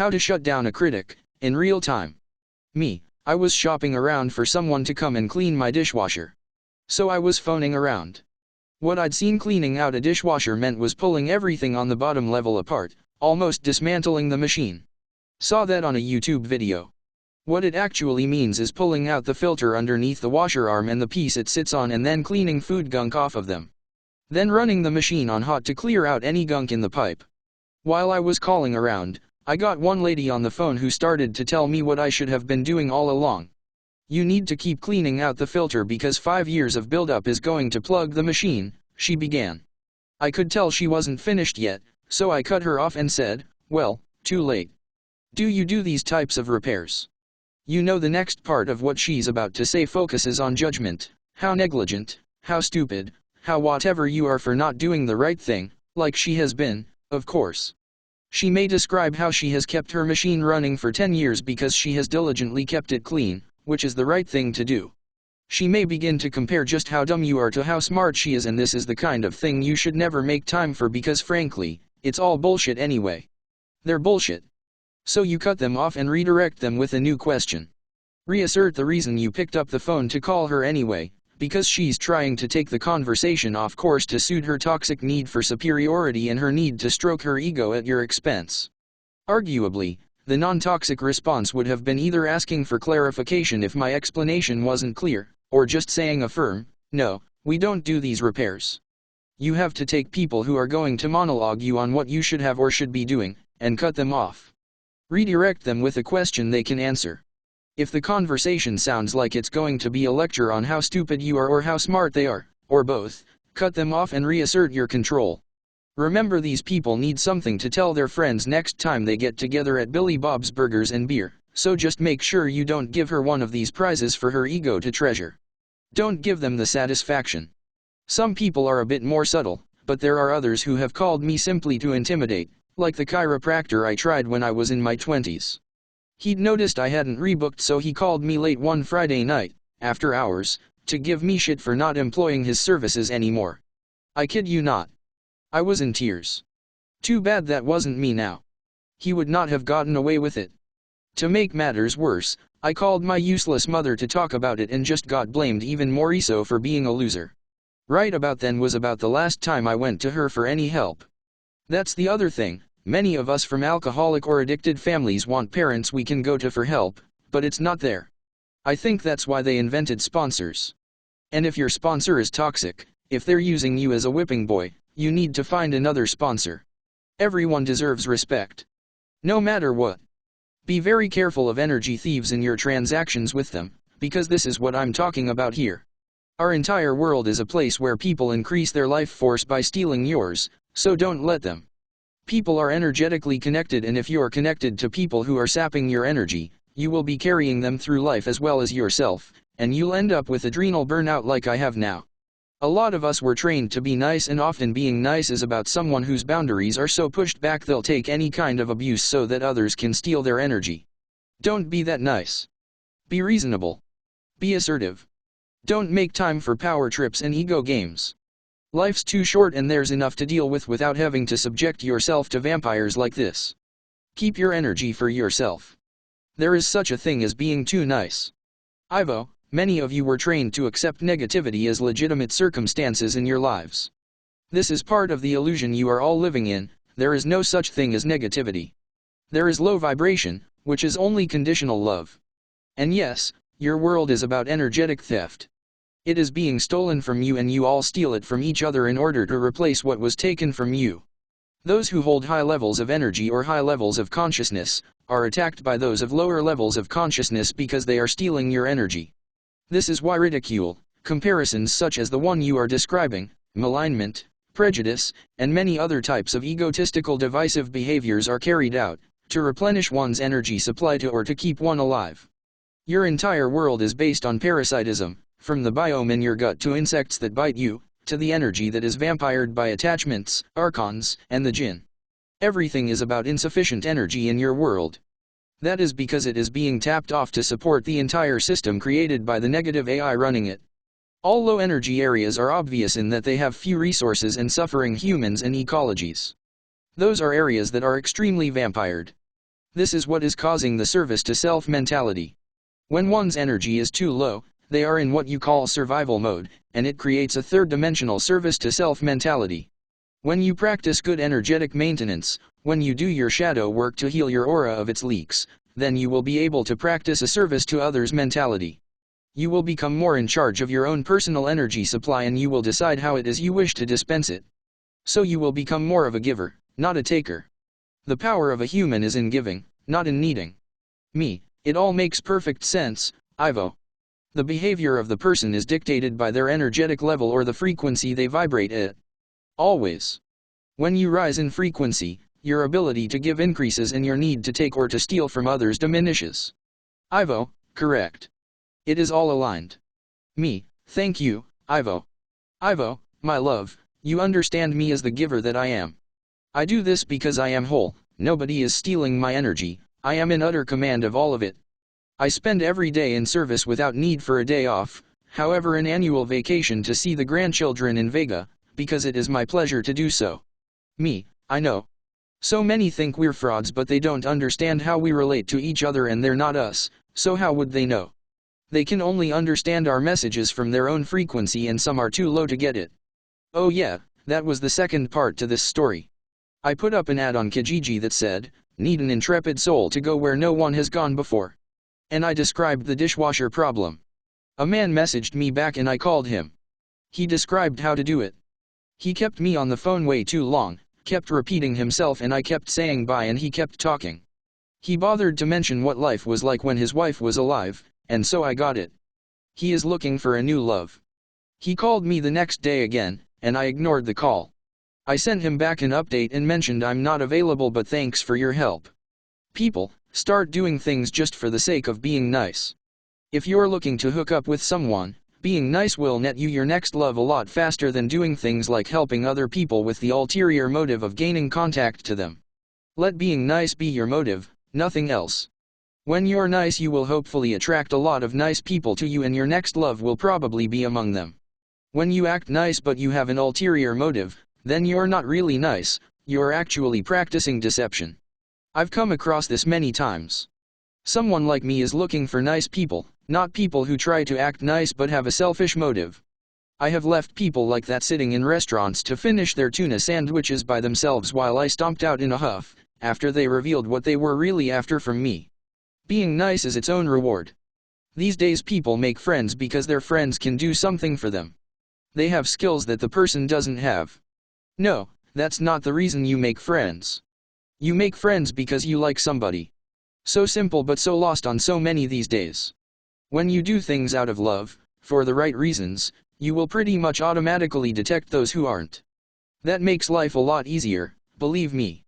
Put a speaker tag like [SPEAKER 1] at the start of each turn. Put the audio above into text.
[SPEAKER 1] How to shut down a critic, in real time. I was shopping around for someone to come and clean my dishwasher. So I was phoning around. What I'd seen cleaning out a dishwasher meant was pulling everything on the bottom level apart, almost dismantling the machine. Saw that on a YouTube video. What it actually means is pulling out the filter underneath the washer arm and the piece it sits on and then cleaning food gunk off of them. Then running the machine on hot to clear out any gunk in the pipe. While I was calling around, I got one lady on the phone who started to tell me what I should have been doing all along. You need to keep cleaning out the filter because 5 years of buildup is going to plug the machine, she began. I could tell she wasn't finished yet, so I cut her off and said, well, too late. Do you do these types of repairs? You know the next part of what she's about to say focuses on judgment, how negligent, how stupid, how whatever you are for not doing the right thing, like she has been, of course. She may describe how she has kept her machine running for 10 years because she has diligently kept it clean, which is the right thing to do. She may begin to compare just how dumb you are to how smart she is, and this is the kind of thing you should never make time for because frankly, it's all bullshit anyway. They're bullshit. So you cut them off and redirect them with a new question. Reassert the reason you picked up the phone to call her anyway, because she's trying to take the conversation off course to suit her toxic need for superiority and her need to stroke her ego at your expense. Arguably, the non-toxic response would have been either asking for clarification if my explanation wasn't clear, or just saying a firm, no, we don't do these repairs. You have to take people who are going to monologue you on what you should have or should be doing, and cut them off. Redirect them with a question they can answer. If the conversation sounds like it's going to be a lecture on how stupid you are or how smart they are, or both, cut them off and reassert your control. Remember, these people need something to tell their friends next time they get together at Billy Bob's Burgers and Beer, so just make sure you don't give her one of these prizes for her ego to treasure. Don't give them the satisfaction. Some people are a bit more subtle, but there are others who have called me simply to intimidate, like the chiropractor I tried when I was in my 20s. He'd noticed I hadn't rebooked, so he called me late one Friday night, after hours, to give me shit for not employing his services anymore. I kid you not. I was in tears. Too bad that wasn't me now. He would not have gotten away with it. To make matters worse, I called my useless mother to talk about it and just got blamed even more so for being a loser. Right about then was about the last time I went to her for any help. That's the other thing. Many of us from alcoholic or addicted families want parents we can go to for help, but it's not there. I think that's why they invented sponsors. And if your sponsor is toxic, if they're using you as a whipping boy, you need to find another sponsor. Everyone deserves respect. No matter what. Be very careful of energy thieves in your transactions with them, because this is what I'm talking about here. Our entire world is a place where people increase their life force by stealing yours, so don't let them. People are energetically connected, and if you're connected to people who are sapping your energy, you will be carrying them through life as well as yourself, and you'll end up with adrenal burnout like I have now. A lot of us were trained to be nice, and often being nice is about someone whose boundaries are so pushed back they'll take any kind of abuse so that others can steal their energy. Don't be that nice. Be reasonable. Be assertive. Don't make time for power trips and ego games. Life's too short, and there's enough to deal with without having to subject yourself to vampires like this. Keep your energy for yourself. There is such a thing as being too nice. Ivo, many of you were trained to accept negativity as legitimate circumstances in your lives. This is part of the illusion you are all living in. There is no such thing as negativity. There is low vibration, which is only conditional love. And yes, your world is about energetic theft. It is being stolen from you, and you all steal it from each other in order to replace what was taken from you. Those who hold high levels of energy or high levels of consciousness are attacked by those of lower levels of consciousness because they are stealing your energy. This is why ridicule, comparisons such as the one you are describing, malignment, prejudice, and many other types of egotistical divisive behaviors are carried out, to replenish one's energy supply or to keep one alive. Your entire world is based on parasitism. From the biome in your gut to insects that bite you, to the energy that is vampired by attachments, archons, and the jinn. Everything is about insufficient energy in your world. That is because it is being tapped off to support the entire system created by the negative AI running it. All low energy areas are obvious in that they have few resources and suffering humans and ecologies. Those are areas that are extremely vampired. This is what is causing the service to self mentality. When one's energy is too low, they are in what you call survival mode, and it creates a third-dimensional service to self mentality. When you practice good energetic maintenance, when you do your shadow work to heal your aura of its leaks, then you will be able to practice a service to others mentality. You will become more in charge of your own personal energy supply, and you will decide how it is you wish to dispense it. So you will become more of a giver, not a taker. The power of a human is in giving, not in needing. Me, it all makes perfect sense, Ivo. The behavior of the person is dictated by their energetic level or the frequency they vibrate at. Always. When you rise in frequency, your ability to give increases and your need to take or to steal from others diminishes. Ivo, correct. It is all aligned. Me, thank you, Ivo. Ivo, my love, you understand me as the giver that I am. I do this because I am whole, nobody is stealing my energy, I am in utter command of all of it. I spend every day in service without need for a day off, however an annual vacation to see the grandchildren in Vega, because it is my pleasure to do so. Me, I know. So many think we're frauds, but they don't understand how we relate to each other, and they're not us, so how would they know? They can only understand our messages from their own frequency, and some are too low to get it. Oh yeah, that was the second part to this story. I put up an ad on Kijiji that said, "Need an intrepid soul to go where no one has gone before." And I described the dishwasher problem. A man messaged me back and I called him. He described how to do it. He kept me on the phone way too long, kept repeating himself, and I kept saying bye and he kept talking. He bothered to mention what life was like when his wife was alive, and so I got it. He is looking for a new love. He called me the next day again, and I ignored the call. I sent him back an update and mentioned I'm not available, but thanks for your help. People, start doing things just for the sake of being nice. If you're looking to hook up with someone, being nice will net you your next love a lot faster than doing things like helping other people with the ulterior motive of gaining contact to them. Let being nice be your motive, nothing else. When you're nice, you will hopefully attract a lot of nice people to you, and your next love will probably be among them. When you act nice but you have an ulterior motive, then you're not really nice, you're actually practicing deception. I've come across this many times. Someone like me is looking for nice people, not people who try to act nice but have a selfish motive. I have left people like that sitting in restaurants to finish their tuna sandwiches by themselves while I stomped out in a huff, after they revealed what they were really after from me. Being nice is its own reward. These days people make friends because their friends can do something for them. They have skills that the person doesn't have. No, that's not the reason you make friends. You make friends because you like somebody. So simple but so lost on so many these days. When you do things out of love, for the right reasons, you will pretty much automatically detect those who aren't. That makes life a lot easier, believe me.